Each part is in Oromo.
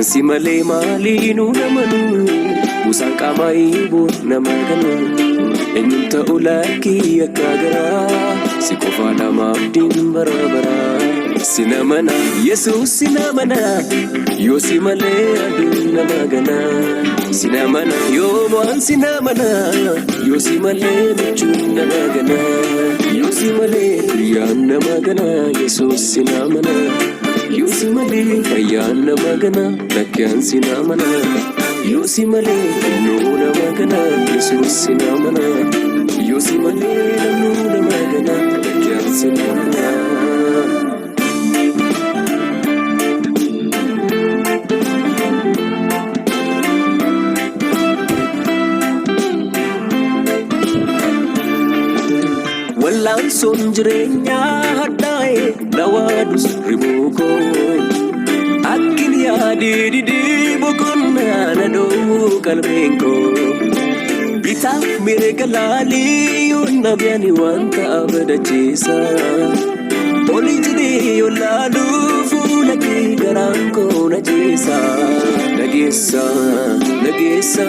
Ansi malee maaliinuu namanu Busaan qaamaa hiibuun nama ganu Eenyuun ta'u lakkii akka garaa Si qofaa nama abdiin bara baraa Si namana Yesuus si namana Yoo si malee aduun nama gana Si namana yoo mo'an si namana Yoo si malee michuun nama gana Yoo si malee guyyaan nama gana Yesuus si namana Yoo si malee fayyaan nama gana Lakkiyaan si namana Yoo si malee namnuu nama gana Yesuus si namana Yoo si malee namnuu nama gana Lakkiyaan si namana Wallaan son jireenyaa hadhaa'e dhawaadus ribuuko Akkin yaadee didee boqonnaa na dhoowwuu qalbeenko Bitaaf mirga laalee yoo nabiyani wanta abdachiisa Oli jedhee yoo laaluu fuula kee garaan koo na jeesa Nageessa, nageessa,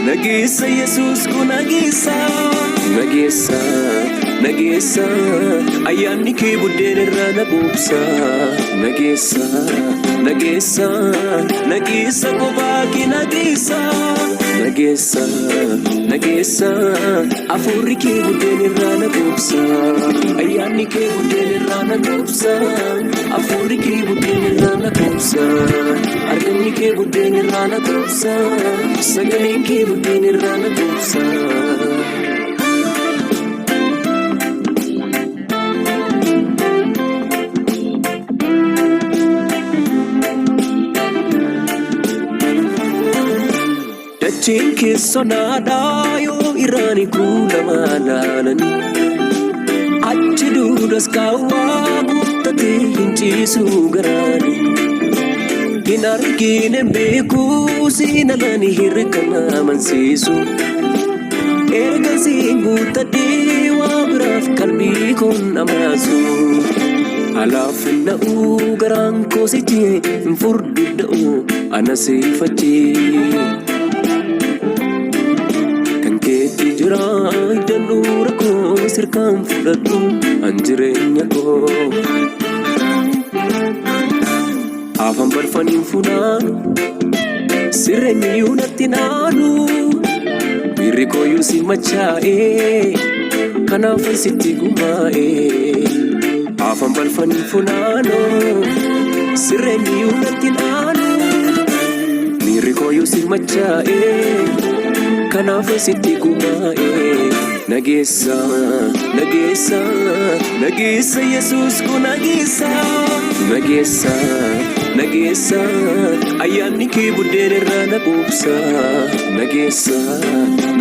nageessa Yesuus kun nageessa Nageessa, nageessa ayyaanni kee buddeen irraa na buubsa Nageessa, nageessa, nageessa kophaa kee nageessa Nageessa, nageessa hafuurri kee buddeen irraa na buubsa Ayyaanni kee buddeen irraa na buubsa Hafuurri kee buddeen irraa na buubsa Argamni kee buddeen irraa na buubsa Sagaleen kee buddeen irraa na buubsa Dacheen keessa naadhaa yoo irraani kuulamaa laalani Achi duudas kaawwaa guuttatee hin ciisuu garaani Hin argine beekuu siinalani hirkana amansiisu Ergasiin guuttadhee waa biraaf qalbii koon amaasu Alaafinna'uu garaan koositee hin furdida'uu ana seeffachee Jira iddoo rakkoo sirkaan fudhadhu an jireenya koo Afaan balfaniin funaanu sirreenyiyyuu natti naanu Birri kooyyuu si machaa'ee kanaaf sitti gumaa'ee Afaan balfaniin funaanu sirreenyiyyuu natti naanu Birri kooyyuu si machaa'ee Kanaaf sitti gumaa'ee Nageessa, nageessa, nageessa Yesuus kun nageessa Nageessa, nageessa ayyaanni kee buddeen irraa na buubsa Nageessa,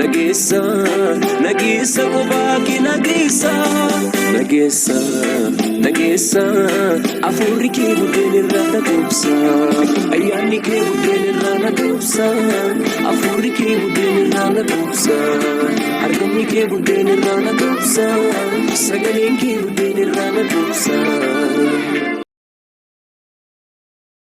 nageessa, nageessa kophaa kee nageessa Nageessa, nageessa hafuurri kee buddeen irraa na buubsa Ayyaanni kee buddeen irraa na buubsa Hafuurri kee buddeen irraa na buubsa Argamni kee buddeen irraa na buubsa Sagaleen kee buddeen irraa na buubsa